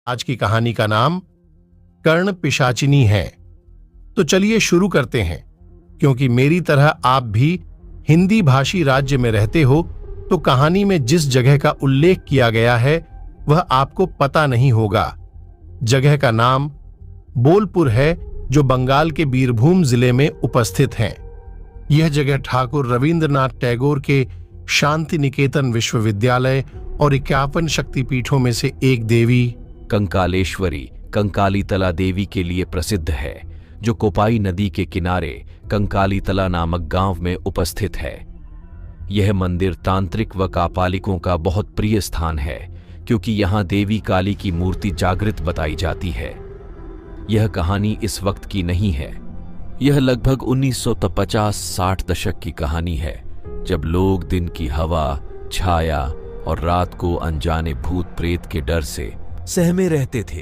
आज की कहानी का नाम कर्ण पिशाचिनी है। तो चलिए शुरू करते हैं। क्योंकि मेरी तरह आप भी हिंदी भाषी राज्य में रहते हो, तो कहानी में जिस जगह का उल्लेख किया गया है वह आपको पता नहीं होगा। जगह का नाम बोलपुर है, जो बंगाल के बीरभूम जिले में उपस्थित है। यह जगह ठाकुर रविंद्रनाथ टैगोर के शांति निकेतन विश्वविद्यालय और 51 शक्तिपीठों में से एक देवी कंकालेश्वरी कंकालीतला देवी के लिए प्रसिद्ध है, जो कोपाई नदी के किनारे कंकालीतला नामक गांव में उपस्थित है। यह मंदिर तांत्रिक व कापालिकों का बहुत प्रिय स्थान है, क्योंकि यहां देवी काली की मूर्ति जागृत बताई जाती है। यह कहानी इस वक्त की नहीं है। यह लगभग 1950-60 दशक की कहानी है, जब लोग दिन की हवा, छाया और रात को अनजाने भूत प्रेत के डर से सहमे रहते थे।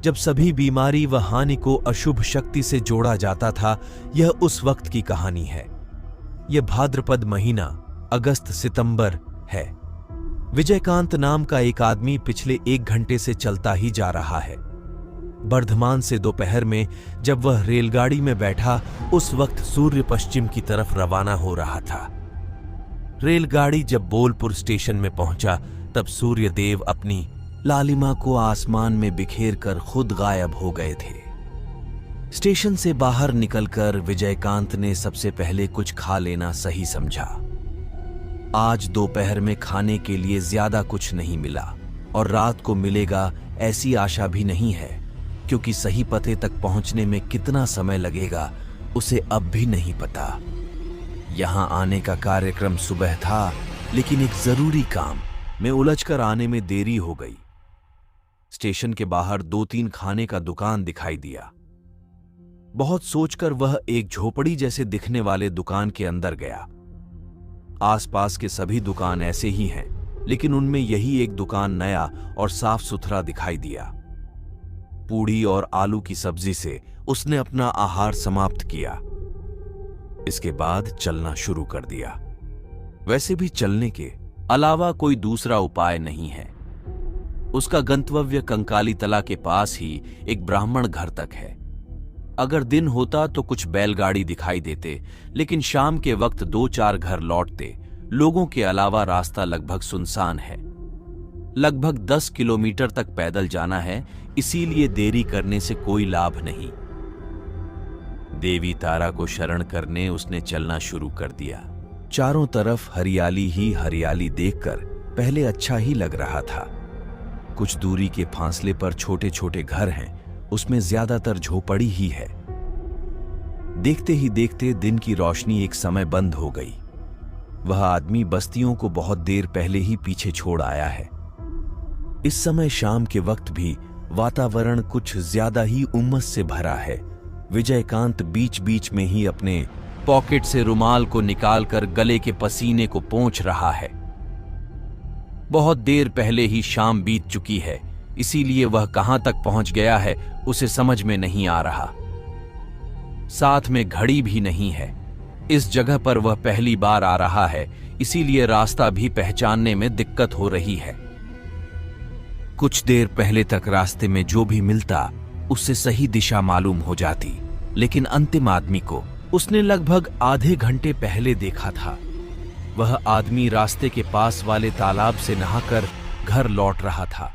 जब सभी बीमारी व हानि को अशुभ शक्ति से जोड़ा जाता था, यह उस वक्त की कहानी है। यह भाद्रपद महीना अगस्त सितंबर है। विजयकांत नाम का एक आदमी पिछले 1 घंटे से चलता ही जा रहा है। बर्धमान से दोपहर में जब वह रेलगाड़ी में बैठा, उस वक्त सूर्य पश्चिम की तरफ रवाना हो रहा था। रेलगाड़ी जब बोलपुर स्टेशन में पहुंचा, तब सूर्यदेव अपनी लालिमा को आसमान में बिखेर कर खुद गायब हो गए थे। स्टेशन से बाहर निकलकर विजयकांत ने सबसे पहले कुछ खा लेना सही समझा। आज दोपहर में खाने के लिए ज्यादा कुछ नहीं मिला और रात को मिलेगा ऐसी आशा भी नहीं है, क्योंकि सही पते तक पहुंचने में कितना समय लगेगा उसे अब भी नहीं पता। यहां आने का कार्यक्रम सुबह था, लेकिन एक जरूरी काम में उलझकर आने में देरी हो गई। स्टेशन के बाहर 2-3 खाने का दुकान दिखाई दिया। बहुत सोचकर वह एक झोपड़ी जैसे दिखने वाले दुकान के अंदर गया। आसपास के सभी दुकान ऐसे ही हैं, लेकिन उनमें यही एक दुकान नया और साफ सुथरा दिखाई दिया। पूड़ी और आलू की सब्जी से उसने अपना आहार समाप्त किया। इसके बाद चलना शुरू कर दिया। वैसे भी चलने के अलावा कोई दूसरा उपाय नहीं है। उसका गंतव्य कंकालीतला के पास ही एक ब्राह्मण घर तक है। अगर दिन होता तो कुछ बैलगाड़ी दिखाई देते, लेकिन शाम के वक्त 2-4 घर लौटते। लोगों के अलावा रास्ता लगभग सुनसान है। लगभग 10 किलोमीटर तक पैदल जाना है, इसीलिए देरी करने से कोई लाभ नहीं। देवी तारा को शरण करने उसने चलना शुरू कर दिया। चारों तरफ हरियाली ही हरियाली देखकर पहले अच्छा ही लग रहा था। कुछ दूरी के फासले पर छोटे छोटे घर हैं, उसमें ज्यादातर झोपड़ी ही है। देखते ही देखते दिन की रोशनी एक समय बंद हो गई। वह आदमी बस्तियों को बहुत देर पहले ही पीछे छोड़ आया है। इस समय शाम के वक्त भी वातावरण कुछ ज्यादा ही उमस से भरा है। विजयकांत बीच बीच में ही अपने पॉकेट से रुमाल को निकालकर गले के पसीने को पोंछ रहा है। बहुत देर पहले ही शाम बीत चुकी है, इसीलिए वह कहां तक पहुंच गया है उसे समझ में नहीं आ रहा। साथ में घड़ी भी नहीं है। इस जगह पर वह पहली बार आ रहा है, इसीलिए रास्ता भी पहचानने में दिक्कत हो रही है। कुछ देर पहले तक रास्ते में जो भी मिलता उससे सही दिशा मालूम हो जाती, लेकिन अंतिम आदमी को उसने लगभग आधे घंटे पहले देखा था। वह आदमी रास्ते के पास वाले तालाब से नहाकर घर लौट रहा था।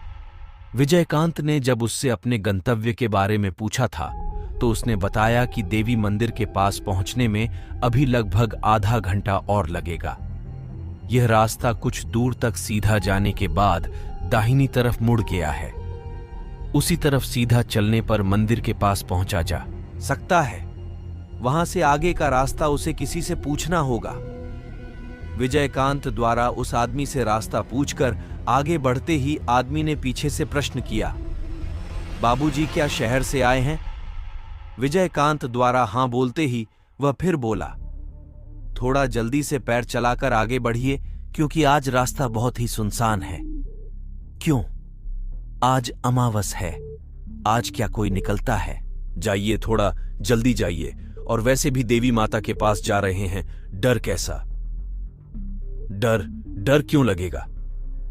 विजयकांत ने जब उससे अपने गंतव्य के बारे में पूछा था, तो उसने बताया कि देवी मंदिर के पास पहुंचने में अभी लगभग आधा घंटा और लगेगा। यह रास्ता कुछ दूर तक सीधा जाने के बाद दाहिनी तरफ मुड़ गया है। उसी तरफ सीधा चलने पर मंदिर के पास पहुंचा जा सकता है। वहां से आगे का रास्ता उसे किसी से पूछना होगा। विजयकांत द्वारा उस आदमी से रास्ता पूछकर आगे बढ़ते ही आदमी ने पीछे से प्रश्न किया, बाबूजी क्या शहर से आए हैं? विजयकांत द्वारा हां बोलते ही वह फिर बोला, थोड़ा जल्दी से पैर चलाकर आगे बढ़िए, क्योंकि आज रास्ता बहुत ही सुनसान है। क्यों? आज अमावस है। आज क्या कोई निकलता है? जाइए, थोड़ा जल्दी जाइए। और वैसे भी देवी माता के पास जा रहे हैं, डर कैसा? डर क्यों लगेगा?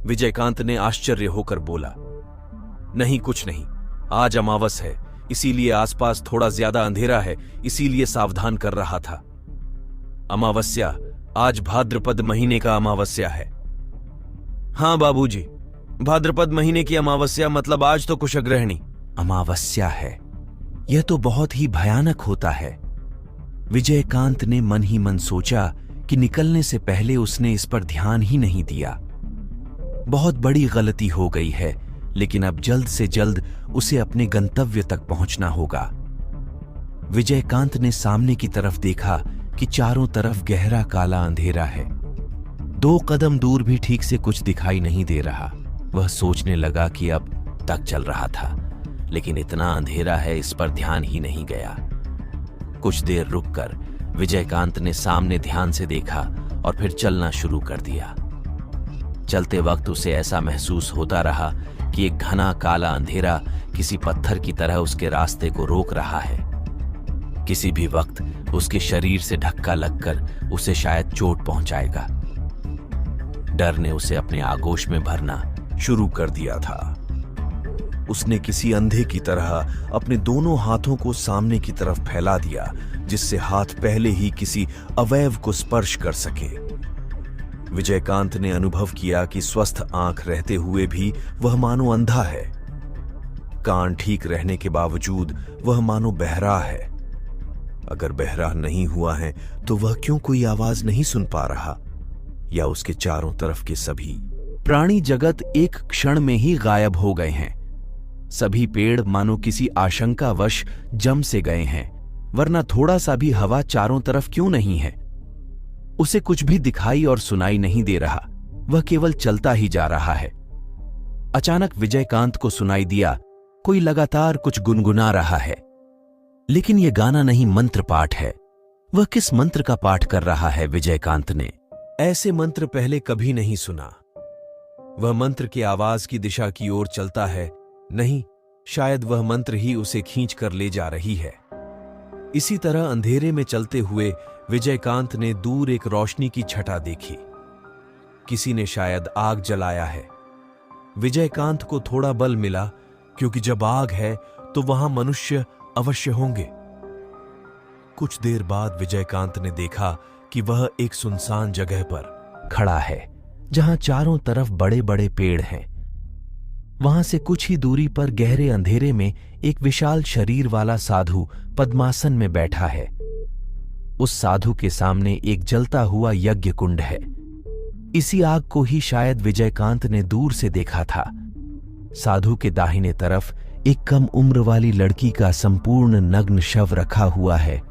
विजयकांत ने आश्चर्य होकर बोला। नहीं, कुछ नहीं। आज अमावस है, इसीलिए आसपास थोड़ा ज्यादा अंधेरा है, इसीलिए सावधान कर रहा था। अमावस्या, आज भाद्रपद महीने का अमावस्या है। हाँ बाबूजी, भाद्रपद महीने की अमावस्या मतलब आज तो कुशग्रहणी अमावस्या है। यह तो बहुत ही भयानक होता है। विजयकांत ने मन ही मन सोचा कि निकलने से पहले उसने इस पर ध्यान ही नहीं दिया। बहुत बड़ी गलती हो गई है, लेकिन अब जल्द से जल्द उसे अपने गंतव्य तक पहुंचना होगा। विजयकांत ने सामने की तरफ देखा कि चारों तरफ गहरा काला अंधेरा है। 2 कदम दूर भी ठीक से कुछ दिखाई नहीं दे रहा। वह सोचने लगा कि अब तक चल रहा था, लेकिन इतना अंधेरा है, इस पर ध्यान ही नहीं गया। कुछ देर रुककर विजयकांत ने सामने ध्यान से देखा और फिर चलना शुरू कर दिया। चलते वक्त उसे ऐसा महसूस होता रहा कि एक घना काला अंधेरा किसी पत्थर की तरह उसके रास्ते को रोक रहा है। किसी भी वक्त उसके शरीर से धक्का लगकर उसे शायद चोट पहुंचाएगा। डर ने उसे अपने आगोश में भरना शुरू कर दिया था। उसने किसी अंधे की तरह अपने दोनों हाथों को सामने की तरफ फैला दिया, जिससे हाथ पहले ही किसी अवयव को स्पर्श कर सके। विजयकांत ने अनुभव किया कि स्वस्थ आंख रहते हुए भी वह मानो अंधा है। कान ठीक रहने के बावजूद वह मानो बहरा है। अगर बहरा नहीं हुआ है तो वह क्यों कोई आवाज नहीं सुन पा रहा? या उसके चारों तरफ के सभी प्राणी जगत एक क्षण में ही गायब हो गए हैं। सभी पेड़ मानो किसी आशंकावश जम से गए हैं, वरना थोड़ा सा भी हवा चारों तरफ क्यों नहीं है? उसे कुछ भी दिखाई और सुनाई नहीं दे रहा, वह केवल चलता ही जा रहा है। अचानक विजयकांत को सुनाई दिया कोई लगातार कुछ गुनगुना रहा है, लेकिन यह गाना नहीं, मंत्र पाठ है। वह किस मंत्र का पाठ कर रहा है? विजयकांत ने ऐसे मंत्र पहले कभी नहीं सुना। वह मंत्र की आवाज की दिशा की ओर चलता है। नहीं, शायद वह मंत्र ही उसे खींच कर ले जा रही है। इसी तरह अंधेरे में चलते हुए विजयकांत ने दूर एक रोशनी की छटा देखी। किसी ने शायद आग जलाया है। विजयकांत को थोड़ा बल मिला, क्योंकि जब आग है तो वहां मनुष्य अवश्य होंगे। कुछ देर बाद विजयकांत ने देखा कि वह एक सुनसान जगह पर खड़ा है, जहां चारों तरफ बड़े बड़े पेड़ हैं। वहां से कुछ ही दूरी पर गहरे अंधेरे में एक विशाल शरीर वाला साधु पद्मासन में बैठा है। उस साधु के सामने एक जलता हुआ यज्ञ कुंड है। इसी आग को ही शायद विजयकांत ने दूर से देखा था। साधु के दाहिने तरफ एक कम उम्र वाली लड़की का संपूर्ण नग्न शव रखा हुआ है।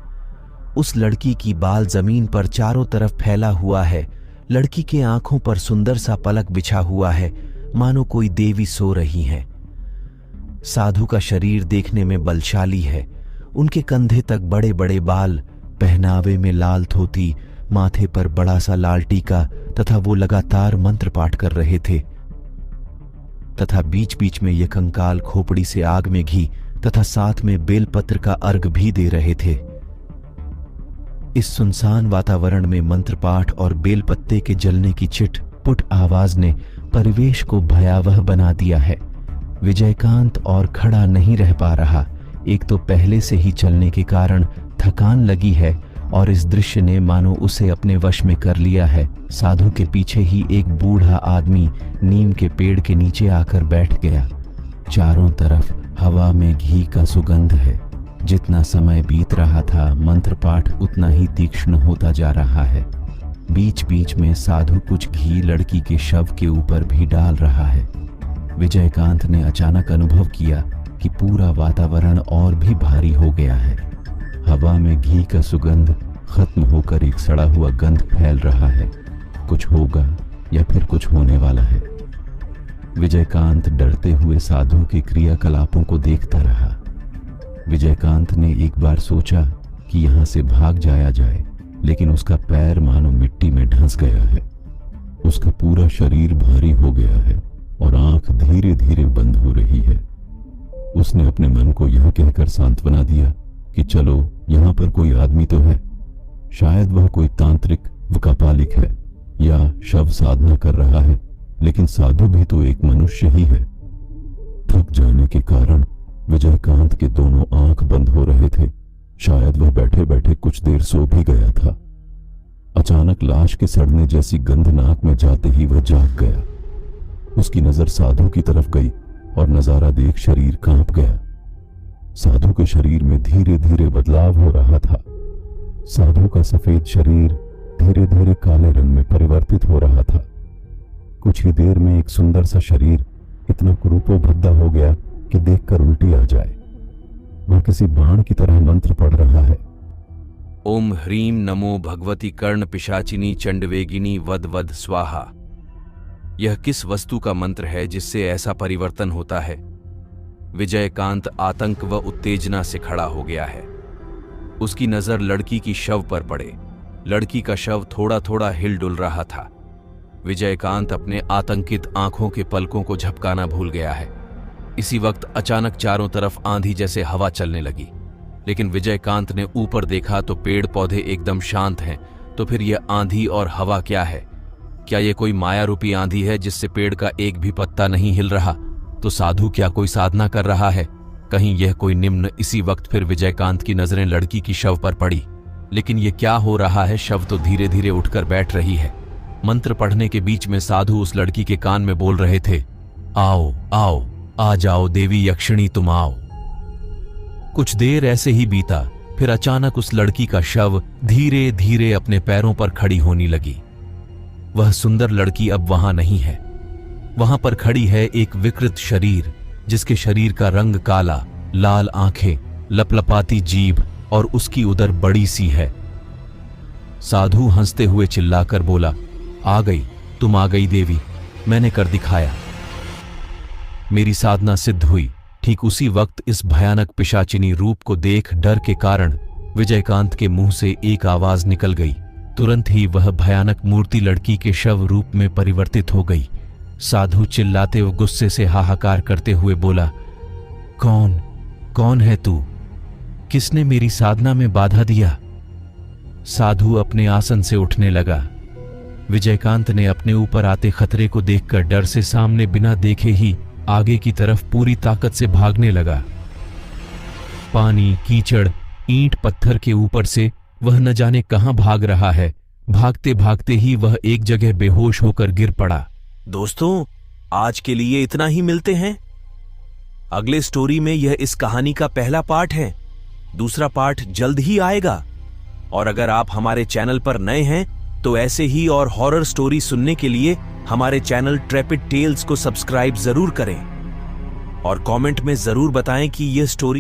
उस लड़की की बाल जमीन पर चारों तरफ फैला हुआ है। लड़की के आंखों पर सुंदर सा पलक बिछा हुआ है, मानो कोई देवी सो रही है। साधु का शरीर देखने में बलशाली है। उनके कंधे तक बड़े बड़े बाल, पहनावे में लाल धोती, माथे पर बड़ा सा लाल टीका, तथा वो लगातार मंत्र पाठ कर रहे थे। तथा बीच बीच में ये कंकाल खोपड़ी से आग में घी तथा साथ में बेलपत्र का अर्घ भी दे रहे थे। इस सुनसान वातावरण में मंत्र पाठ और बेलपत्ते के जलने की चिट-पुट आवाज ने परिवेश को भयावह बना दिया है। विजयकांत और खड़ा नहीं रह पा रहा। एक तो पहले से ही चलने के कारण थकान लगी है, और इस दृश्य ने मानो उसे अपने वश में कर लिया है। साधु के पीछे ही एक बूढ़ा आदमी नीम के पेड़ के नीचे आकर बैठ गया। चारों तरफ हवा में घी का सुगंध है। जितना समय बीत रहा था, मंत्र पाठ उतना ही तीक्ष्ण होता जा रहा है। बीच बीच में साधु कुछ घी लड़की के शव के ऊपर भी डाल रहा है। विजयकांत ने अचानक अनुभव किया कि पूरा वातावरण और भी भारी हो गया है। हवा में घी का सुगंध खत्म होकर एक सड़ा हुआ गंध फैल रहा है। कुछ होगा या फिर कुछ होने वाला है। विजयकांत डरते हुए साधु के क्रियाकलापों को देखता रहा। विजयकांत ने एक बार सोचा कि यहां से भाग जाया जाए, लेकिन उसका पैर मानो मिट्टी में धंस गया है। उसका पूरा शरीर भारी हो गया है और आंख धीरे धीरे बंद हो रही है। उसने अपने मन को यह कहकर सांत्वना दिया कि चलो, यहां पर कोई आदमी तो है। शायद वह कोई तांत्रिक व कपालिक है या शव साधना कर रहा है, लेकिन साधु भी तो एक मनुष्य ही है। थक जाने के कारण विजयकांत के दोनों आंख बंद हो रहे थे। शायद वह बैठे बैठे कुछ देर सो भी गया था। अचानक लाश के सड़ने जैसी गंध नाक में जाते ही वह जाग गया। उसकी नजर साधु की तरफ गई और नजारा देख शरीर कांप गया। साधु के शरीर में धीरे धीरे बदलाव हो रहा था। साधु का सफेद शरीर धीरे धीरे काले रंग में परिवर्तित हो रहा था। कुछ ही देर में एक सुंदर सा शरीर इतना कुरूपोभद्दा हो गया कि देखकर उल्टी आ जाए। वह किसी बाण की तरह मंत्र पढ़ रहा है। ओम ह्रीम नमो भगवती कर्ण पिशाचिनी चंडवेगिनी वद वद स्वाहा। यह किस वस्तु का मंत्र है जिससे ऐसा परिवर्तन होता है? विजयकांत आतंक व उत्तेजना से खड़ा हो गया है। उसकी नजर लड़की की शव पर पड़े। लड़की का शव थोड़ा थोड़ा हिल डुल रहा था। विजयकांत अपने आतंकित आंखों के पलकों को झपकाना भूल गया है। इसी वक्त अचानक चारों तरफ आंधी जैसे हवा चलने लगी, लेकिन विजयकांत ने ऊपर देखा तो पेड़ पौधे एकदम शांत हैं। तो फिर यह आंधी और हवा क्या है? क्या यह कोई माया रूपी आंधी है जिससे पेड़ का एक भी पत्ता नहीं हिल रहा? तो साधु क्या कोई साधना कर रहा है? कहीं यह कोई निम्न? इसी वक्त फिर विजयकांत की नजरें लड़की की शव पर पड़ी। लेकिन यह क्या हो रहा है? शव तो धीरे धीरे उठकर बैठ रही है। मंत्र पढ़ने के बीच में साधु उस लड़की के कान में बोल रहे थे, आओ आओ, आ जाओ देवी यक्षिणी, तुम आओ। कुछ देर ऐसे ही बीता। फिर अचानक उस लड़की का शव धीरे धीरे अपने पैरों पर खड़ी होने लगी। वह सुंदर लड़की अब वहां नहीं है। वहां पर खड़ी है एक विकृत शरीर, जिसके शरीर का रंग काला, लाल आंखें, लपलपाती जीभ और उसकी उदर बड़ी सी है। साधु हंसते हुए चिल्लाकर बोला, आ गई, तुम आ गई देवी, मैंने कर दिखाया। मेरी साधना सिद्ध हुई। ठीक उसी वक्त इस भयानक पिशाचिनी रूप को देख डर के कारण विजयकांत के मुंह से एक आवाज निकल गई। तुरंत ही वह भयानक मूर्ति लड़की के शव रूप में परिवर्तित हो गई। साधु चिल्लाते व गुस्से से हाहाकार करते हुए बोला, कौन है तू? किसने मेरी साधना में बाधा दिया? साधु अपने आसन से उठने लगा। विजयकांत ने अपने ऊपर आते खतरे को देखकर डर से सामने बिना देखे ही आगे की तरफ पूरी ताकत से भागने लगा। पानी, कीचड़, ईंट पत्थर के ऊपर से वह न जाने कहां भाग रहा है। भागते भागते ही वह एक जगह बेहोश होकर गिर पड़ा। दोस्तों, आज के लिए इतना ही। मिलते हैं अगले स्टोरी में। यह इस कहानी का पहला पार्ट है। दूसरा पार्ट जल्द ही आएगा। और अगर आप हमारे चैनल पर नए हैं तो ऐसे ही और हॉरर स्टोरी सुनने के लिए हमारे चैनल ट्रेपिड टेल्स को सब्सक्राइब जरूर करें और कमेंट में जरूर बताएं कि यह स्टोरी